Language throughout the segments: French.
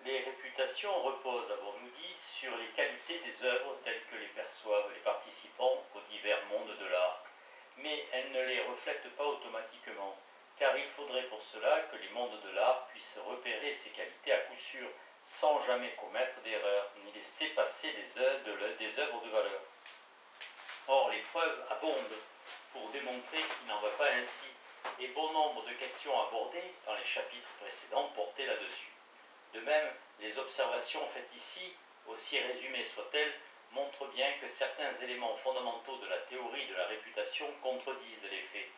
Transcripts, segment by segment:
Les réputations reposent, avons-nous dit, sur les qualités des œuvres telles que les perçoivent les participants aux divers mondes de l'art. Mais elles ne les reflètent pas automatiquement, car il faudrait pour cela que les mondes de l'art puissent repérer ces qualités à coup sûr, sans jamais commettre d'erreur, ni laisser passer des œuvres de valeur. Or, les preuves abondent pour démontrer qu'il n'en va pas ainsi, et bon nombre de questions abordées dans les chapitres précédents portaient là-dessus. De même, les observations faites ici, aussi résumées soient-elles, montrent bien que certains éléments fondamentaux de la théorie de la réputation contredisent les faits,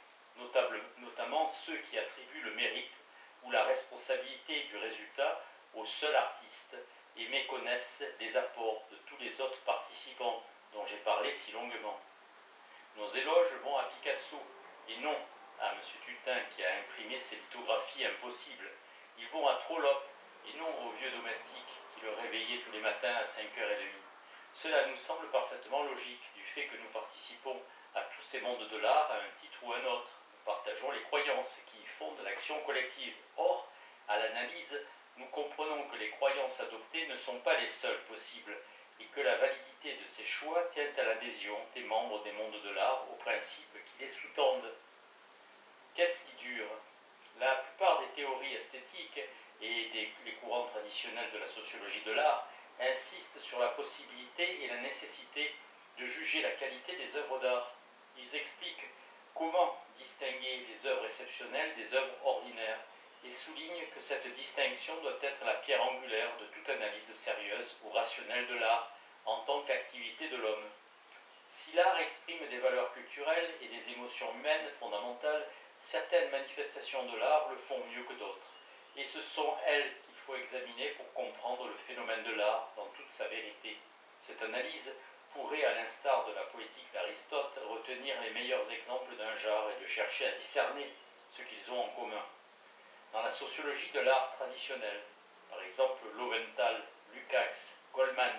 notamment ceux qui attribuent le mérite ou la responsabilité du résultat au seul artiste et méconnaissent les apports de tous les autres participants dont j'ai parlé si longuement. Nos éloges vont à Picasso et non à M. Tutin qui a imprimé ces lithographies impossibles. Ils vont à Trollope et non au vieux domestique qui le réveillait tous les matins à 5h30. Cela nous semble parfaitement logique du fait que nous participons à tous ces mondes de l'art à un titre ou un autre. Nous partageons les croyances qui y fondent l'action collective. Or, à l'analyse, nous comprenons que les croyances adoptées ne sont pas les seules possibles et que la validité de ces choix tient à l'adhésion des membres des mondes de l'art aux principes qui les sous-tendent. Qu'est-ce qui dure? La plupart des théories esthétiques et les courants traditionnels de la sociologie de l'art insistent sur la possibilité et la nécessité de juger la qualité des œuvres d'art. Ils expliquent comment distinguer les œuvres exceptionnelles des œuvres ordinaires et soulignent que cette distinction doit être la pierre angulaire de toute analyse sérieuse ou rationnelle de l'art en tant qu'activité de l'homme. Si l'art exprime des valeurs culturelles et des émotions humaines fondamentales, certaines manifestations de l'art le font mieux que d'autres. Et ce sont elles qu'il faut examiner pour comprendre le phénomène de l'art dans toute sa vérité. Cette analyse pourrait, à l'instar de la poétique d'Aristote, retenir les meilleurs exemples d'un genre et de chercher à discerner ce qu'ils ont en commun. Dans la sociologie de l'art traditionnelle, par exemple Lowenthal, Lukács, Goldman,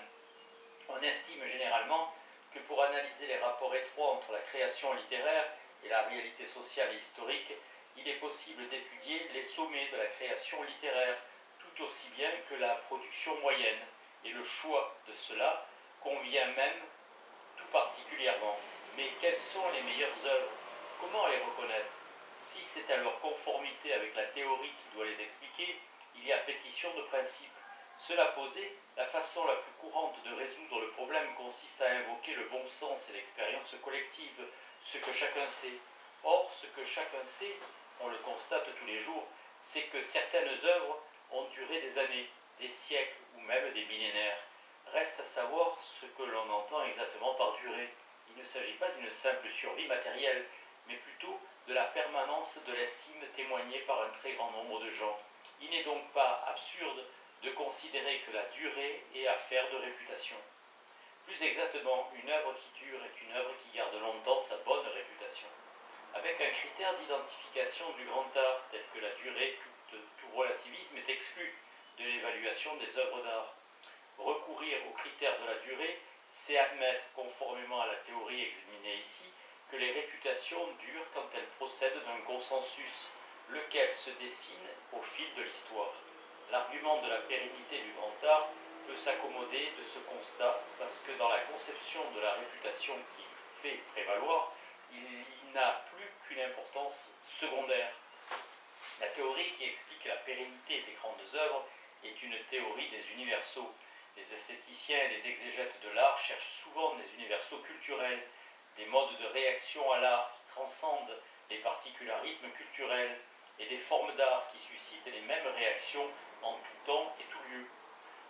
on estime généralement que pour analyser les rapports étroits entre la création littéraire et la réalité sociale et historique, il est possible d'étudier les sommets de la création littéraire, tout aussi bien que la production moyenne, et le choix de cela convient même tout particulièrement. Mais quelles sont les meilleures œuvres? Comment les reconnaître? Si c'est à leur conformité avec la théorie qui doit les expliquer, il y a pétition de principe. Cela posé, la façon la plus courante de résoudre le problème consiste à invoquer le bon sens et l'expérience collective, ce que chacun sait. Or, ce que chacun sait, on le constate tous les jours, c'est que certaines œuvres ont duré des années, des siècles ou même des millénaires. Reste à savoir ce que l'on entend exactement par durée. Il ne s'agit pas d'une simple survie matérielle, mais plutôt de la permanence de l'estime témoignée par un très grand nombre de gens. Il n'est donc pas absurde de considérer que la durée est affaire de réputation. Plus exactement, une œuvre qui dure est une œuvre qui garde longtemps sa bonne réputation. Avec un critère d'identification du grand art tel que la durée, tout relativisme est exclu de l'évaluation des œuvres d'art. Recourir au critère de la durée, c'est admettre, conformément à la théorie examinée ici, que les réputations durent quand elles procèdent d'un consensus, lequel se dessine au fil de l'histoire. L'argument de la pérennité du grand art peut s'accommoder de ce constat parce que dans la conception de la réputation qu'il fait prévaloir, il n'a plus qu'une importance secondaire. La théorie qui explique la pérennité des grandes œuvres est une théorie des universaux. Les esthéticiens et les exégètes de l'art cherchent souvent des universaux culturels, des modes de réaction à l'art qui transcendent les particularismes culturels et des formes d'art qui suscitent les mêmes réactions en tout temps et tout lieu.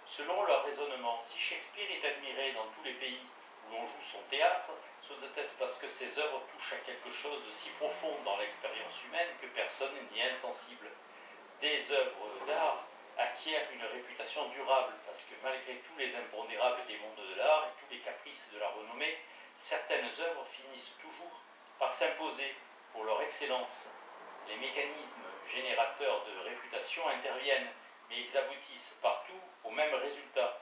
Selon leur raisonnement, si Shakespeare est admiré dans tous les pays où l'on joue son théâtre, ce doit être parce que ses œuvres touchent à quelque chose de si profond dans l'expérience humaine que personne n'y est insensible. Des œuvres d'art acquièrent une réputation durable parce que malgré tous les impondérables des mondes de l'art et tous les caprices de la renommée, certaines œuvres finissent toujours par s'imposer pour leur excellence. Les mécanismes générateurs de réputation interviennent, mais ils aboutissent partout au même résultat.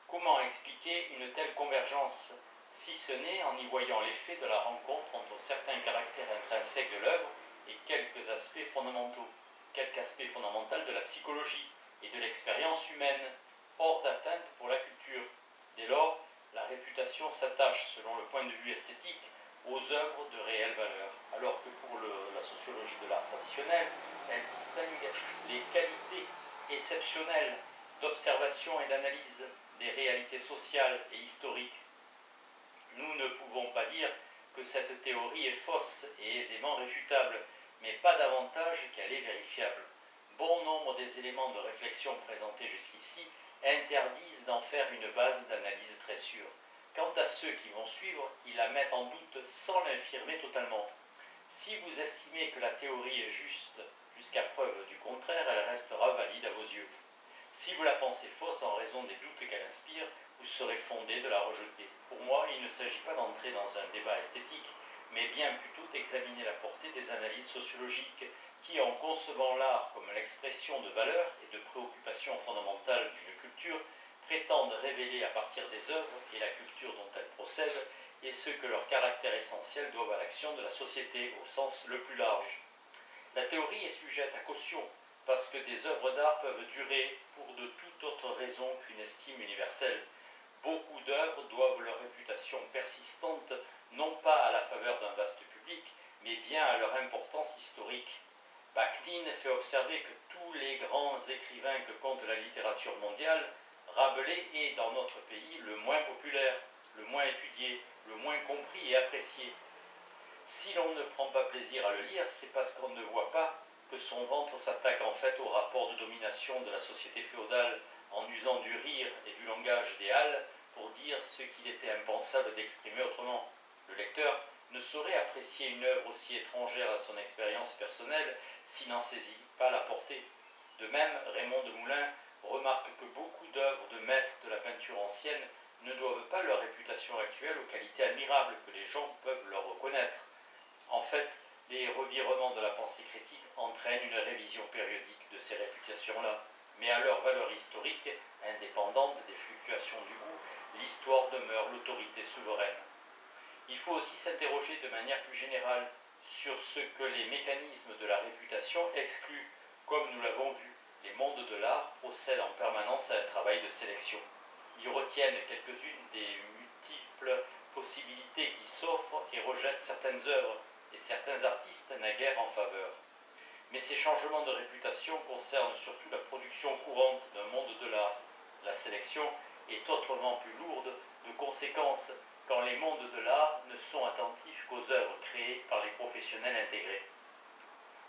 Comment expliquer une telle convergence, si ce n'est en y voyant l'effet de la rencontre entre certains caractères intrinsèques de l'œuvre et quelques aspects fondamentaux, quelque aspect fondamental de la psychologie, et de l'expérience humaine, hors d'atteinte pour la culture. Dès lors, la réputation s'attache, selon le point de vue esthétique, aux œuvres de réelle valeur, alors que pour la sociologie de l'art traditionnel, elle distingue les qualités exceptionnelles d'observation et d'analyse des réalités sociales et historiques. Nous ne pouvons pas dire que cette théorie est fausse et aisément réfutable, mais pas davantage qu'elle est vérifiable. Bon nombre des éléments de réflexion présentés jusqu'ici interdisent d'en faire une base d'analyse très sûre. Quant à ceux qui vont suivre, ils la mettent en doute sans l'infirmer totalement. Si vous estimez que la théorie est juste jusqu'à preuve du contraire, elle restera valide à vos yeux. Si vous la pensez fausse en raison des doutes qu'elle inspire, vous serez fondé de la rejeter. Pour moi, il ne s'agit pas d'entrer dans un débat esthétique, mais bien plutôt d'examiner la portée des analyses sociologiques qui, en concevant l'art comme l'expression de valeurs et de préoccupations fondamentales d'une culture, prétendent révéler à partir des œuvres et la culture dont elles procèdent et ce que leur caractère essentiel doivent à l'action de la société au sens le plus large. La théorie est sujette à caution parce que des œuvres d'art peuvent durer pour de toute autre raison qu'une estime universelle. Beaucoup d'œuvres doivent leur réputation persistante non pas à la faveur d'un vaste public, mais bien à leur importance historique. Bakhtin fait observer que tous les grands écrivains que compte la littérature mondiale, Rabelais est dans notre pays le moins populaire, le moins étudié, le moins compris et apprécié. Si l'on ne prend pas plaisir à le lire, c'est parce qu'on ne voit pas que son ventre s'attaque en fait au rapport de domination de la société féodale en usant du rire et du langage des halles pour dire ce qu'il était impensable d'exprimer autrement. Le lecteur ne saurait apprécier une œuvre aussi étrangère à son expérience personnelle s'il n'en saisit pas la portée. De même, Raymond de Moulin remarque que beaucoup d'œuvres de maîtres de la peinture ancienne ne doivent pas leur réputation actuelle aux qualités admirables que les gens peuvent leur reconnaître. En fait, les revirements de la pensée critique entraînent une révision périodique de ces réputations-là, mais à leur valeur historique, indépendante des fluctuations du goût, l'histoire demeure l'autorité souveraine. Il faut aussi s'interroger de manière plus générale sur ce que les mécanismes de la réputation excluent. Comme nous l'avons vu, les mondes de l'art procèdent en permanence à un travail de sélection. Ils retiennent quelques-unes des multiples possibilités qui s'offrent et rejettent certaines œuvres et certains artistes naguère en faveur. Mais ces changements de réputation concernent surtout la production courante d'un monde de l'art. La sélection est autrement plus lourde de conséquences quand les mondes de l'art ne sont attentifs qu'aux œuvres créées par les professionnels intégrés.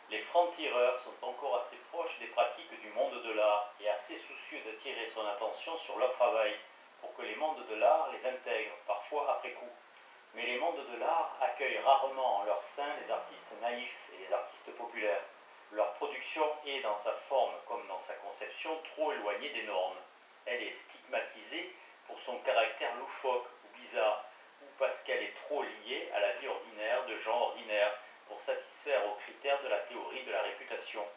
Les francs-tireurs sont encore assez proches des pratiques du monde de l'art et assez soucieux d'attirer son attention sur leur travail pour que les mondes de l'art les intègrent, parfois après coup. Mais les mondes de l'art accueillent rarement en leur sein les artistes naïfs et les artistes populaires. Leur production est, dans sa forme comme dans sa conception, trop éloignée des normes. Elle est stigmatisée pour son caractère loufoque ou bizarre, ou parce qu'elle est trop liée à la vie ordinaire de gens ordinaires, pour satisfaire aux critères de la théorie de la réputation.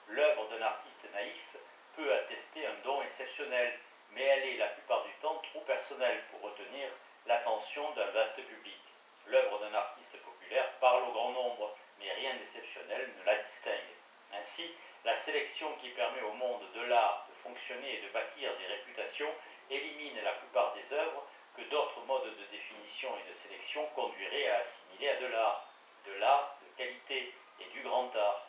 L'œuvre d'un artiste naïf peut attester un don exceptionnel, mais elle est la plupart du temps trop personnelle pour retenir l'attention d'un vaste public. L'œuvre d'un artiste populaire parle au grand nombre, mais rien d'exceptionnel ne la distingue. Ainsi, la sélection qui permet au monde de l'art de fonctionner et de bâtir des réputations élimine la plupart des œuvres que d'autres modes de définition et de sélection conduiraient à assimiler à de l'art de qualité et du grand art.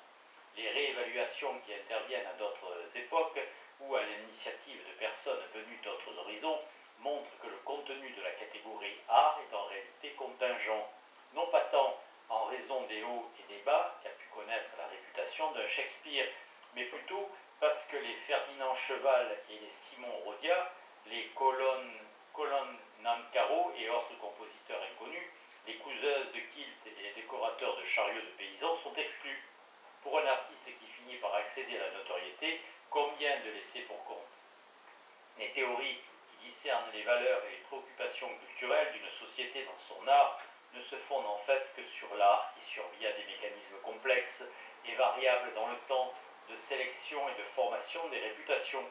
Les réévaluations qui interviennent à d'autres époques ou à l'initiative de personnes venues d'autres horizons montrent que le contenu de la catégorie art est en réalité contingent, non pas tant en raison des hauts et des bas qu'a pu connaître la réputation d'un Shakespeare, mais plutôt parce que les Ferdinand Cheval et les Simon Rodia, les Colonne Nancaro et autres compositeurs inconnus, les couseuses de kilt et les décorateurs de chariots de paysans sont exclus. Pour un artiste qui finit par accéder à la notoriété, combien de laisser pour compte? Les théories qui discernent les valeurs et les préoccupations culturelles d'une société dans son art ne se fondent en fait que sur l'art qui survit à des mécanismes complexes et variables dans le temps de sélection et de formation des réputations.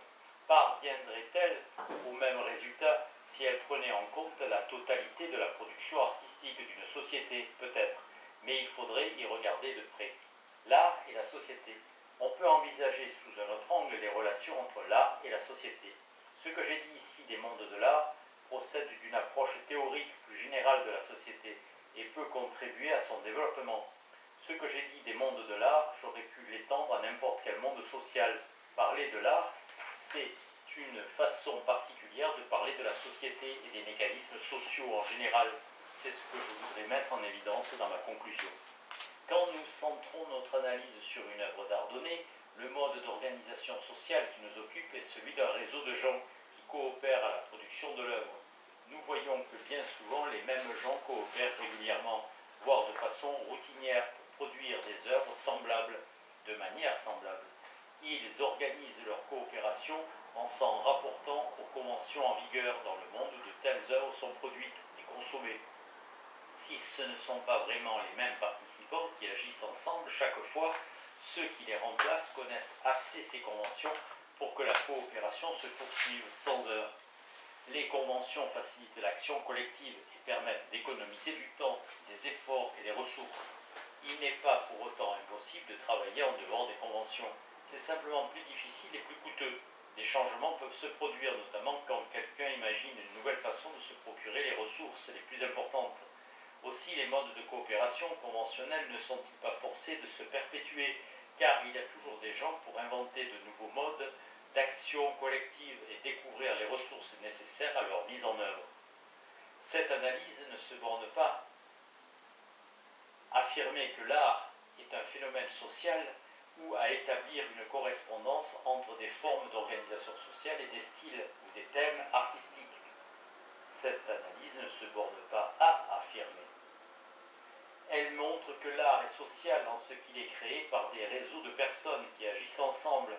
Parviendrait-elle au même résultat si elle prenait en compte la totalité de la production artistique d'une société? Peut-être, mais il faudrait y regarder de près. L'art et la société On peut envisager sous un autre angle les relations entre l'art et la société. Ce que j'ai dit ici des mondes de l'art procède d'une approche théorique plus générale de la société et peut contribuer à son développement. Ce que j'ai dit des mondes de l'art, j'aurais pu l'étendre à n'importe quel monde social. Parler de l'art, c'est une façon particulière de parler de la société et des mécanismes sociaux en général. C'est ce que je voudrais mettre en évidence dans ma conclusion. Quand nous centrons notre analyse sur une œuvre d'art donnée, le mode d'organisation sociale qui nous occupe est celui d'un réseau de gens qui coopèrent à la production de l'œuvre. Nous voyons que bien souvent les mêmes gens coopèrent régulièrement, voire de façon routinière, pour produire des œuvres semblables, de manière semblable. Ils organisent leur coopération en s'en rapportant aux conventions en vigueur dans le monde où de telles œuvres sont produites et consommées. Si ce ne sont pas vraiment les mêmes participants qui agissent ensemble chaque fois, ceux qui les remplacent connaissent assez ces conventions pour que la coopération se poursuive sans heurts. Les conventions facilitent l'action collective et permettent d'économiser du temps, des efforts et des ressources. Il n'est pas pour autant impossible de travailler en dehors des conventions. C'est simplement plus difficile et plus coûteux. Des changements peuvent se produire, notamment quand quelqu'un imagine une nouvelle façon de se procurer les ressources les plus importantes. Aussi, les modes de coopération conventionnels ne sont-ils pas forcés de se perpétuer, car il y a toujours des gens pour inventer de nouveaux modes d'action collective et découvrir les ressources nécessaires à leur mise en œuvre. Cette analyse ne se borne pas à affirmer que l'art est un phénomène social ou à établir une correspondance entre des formes d'organisation sociale et des styles ou des thèmes artistiques. Cette analyse ne se borne pas à affirmer. Elle montre que l'art est social en ce qu'il est créé par des réseaux de personnes qui agissent ensemble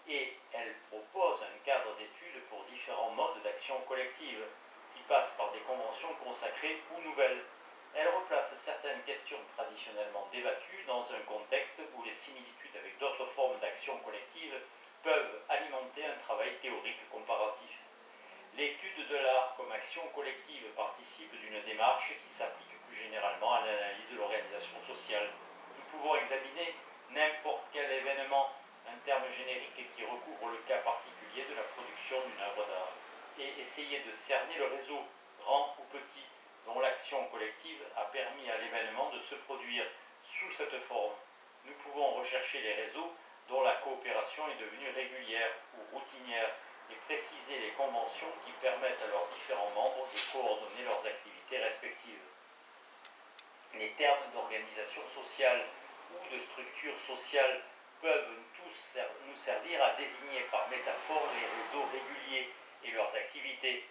et elle propose un cadre d'études pour différents modes d'action collective qui passent par des conventions consacrées ou nouvelles. Elle replace certaines questions traditionnellement débattues dans un contexte où les similitudes avec d'autres formes d'action collective peuvent alimenter un travail théorique comparatif. L'étude de l'art comme action collective participe d'une démarche qui s'applique plus généralement à l'analyse de l'organisation sociale. Nous pouvons examiner n'importe quel événement, un terme générique qui recouvre le cas particulier de la production d'une œuvre d'art, et essayer de cerner le réseau, grand ou petit, dont l'action collective a permis à l'événement de se produire sous cette forme. Nous pouvons rechercher les réseaux dont la coopération est devenue régulière ou routinière, et préciser les conventions qui permettent à leurs différents membres de coordonner leurs activités respectives. Les termes d'organisation sociale ou de structure sociale peuvent tous nous servir à désigner par métaphore les réseaux réguliers et leurs activités.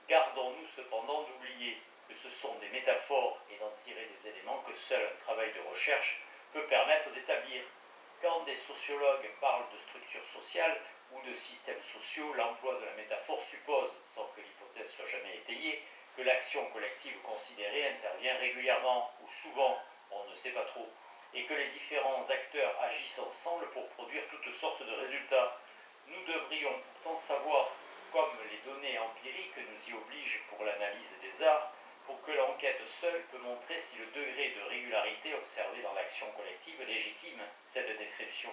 Gardons-nous cependant d'oublier que ce sont des métaphores et d'en tirer des éléments que seul un travail de recherche peut permettre d'établir. Quand des sociologues parlent de structure sociale ou de systèmes sociaux, l'emploi de la métaphore suppose, sans que l'hypothèse soit jamais étayée, que l'action collective considérée intervient régulièrement ou souvent, on ne sait pas trop, et que les différents acteurs agissent ensemble pour produire toutes sortes de résultats. Nous devrions pourtant savoir, comme les données empiriques nous y obligent pour l'analyse des arts, pour que l'enquête seule peut montrer si le degré de régularité observé dans l'action collective légitime cette description.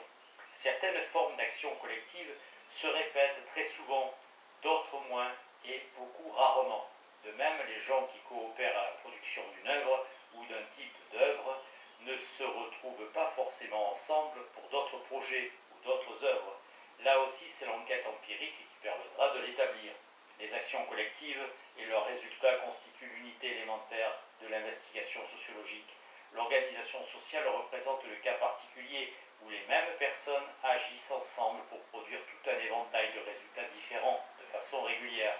Certaines formes d'action collective se répètent très souvent, d'autres moins et beaucoup rarement. De même, les gens qui coopèrent à la production d'une œuvre ou d'un type d'œuvre ne se retrouvent pas forcément ensemble pour d'autres projets ou d'autres œuvres. Là aussi, c'est l'enquête empirique qui permettra de l'établir. Les actions collectives et leurs résultats constituent l'unité élémentaire de l'investigation sociologique. L'organisation sociale représente le cas particulier où les mêmes personnes agissent ensemble pour produire tout un éventail de résultats différents de façon régulière.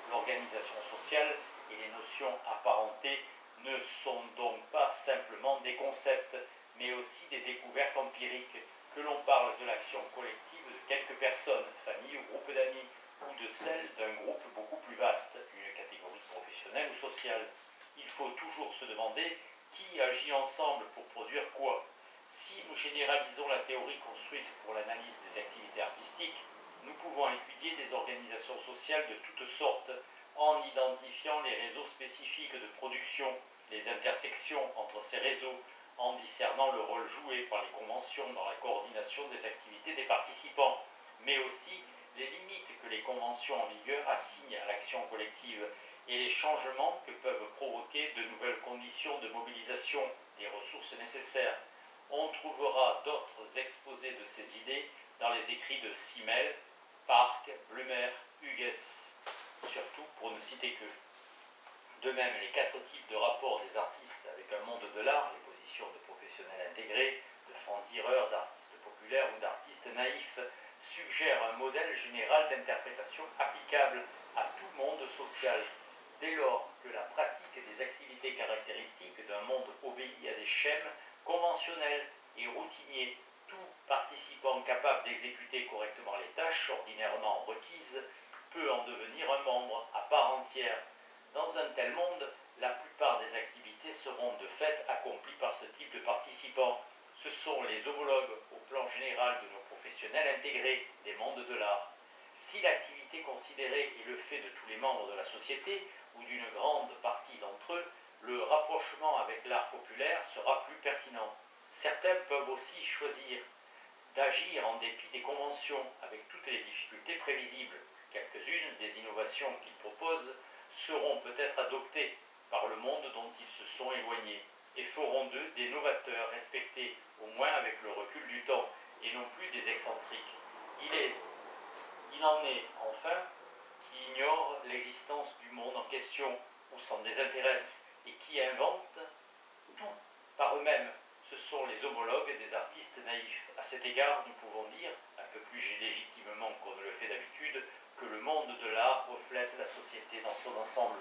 L'organisation sociale et les notions apparentées ne sont donc pas simplement des concepts, mais aussi des découvertes empiriques, que l'on parle de l'action collective de quelques personnes, familles ou groupes d'amis, ou de celle d'un groupe beaucoup plus vaste, une catégorie professionnelle ou sociale. Il faut toujours se demander qui agit ensemble pour produire quoi. Si nous généralisons la théorie construite pour l'analyse des activités artistiques, nous pouvons étudier des organisations sociales de toutes sortes en identifiant les réseaux spécifiques de production, les intersections entre ces réseaux, en discernant le rôle joué par les conventions dans la coordination des activités des participants, mais aussi les limites que les conventions en vigueur assignent à l'action collective et les changements que peuvent provoquer de nouvelles conditions de mobilisation des ressources nécessaires. On trouvera d'autres exposés de ces idées dans les écrits de Simmel, Park, Blumer, Hugues, surtout pour ne citer qu'eux. De même, les 4 types de rapports des artistes avec un monde de l'art, les positions de professionnels intégrés, de francs-tireurs, d'artistes populaires ou d'artistes naïfs, suggèrent un modèle général d'interprétation applicable à tout monde social. Dès lors que la pratique des activités caractéristiques d'un monde obéit à des schèmes conventionnels et routiniers, tout participant capable d'exécuter correctement les tâches ordinairement requises peut en devenir un membre à part entière. Dans un tel monde, la plupart des activités seront de fait accomplies par ce type de participants. Ce sont les homologues au plan général de nos professionnels intégrés des mondes de l'art. Si l'activité considérée est le fait de tous les membres de la société ou d'une grande partie d'entre eux, le rapprochement avec l'art populaire sera plus pertinent. Certains peuvent aussi choisir d'agir en dépit des conventions, avec toutes les difficultés prévisibles. Quelques-unes des innovations qu'ils proposent seront peut-être adoptées par le monde dont ils se sont éloignés et feront d'eux des novateurs respectés au moins avec le recul du temps et non plus des excentriques. Il en est enfin qui ignorent l'existence du monde en question ou s'en désintéressent et qui inventent tout par eux-mêmes. Ce sont les homologues des artistes naïfs. À cet égard, nous pouvons dire, un peu plus légitimement qu'on ne le fait d'habitude, que le monde de l'art reflète la société dans son ensemble.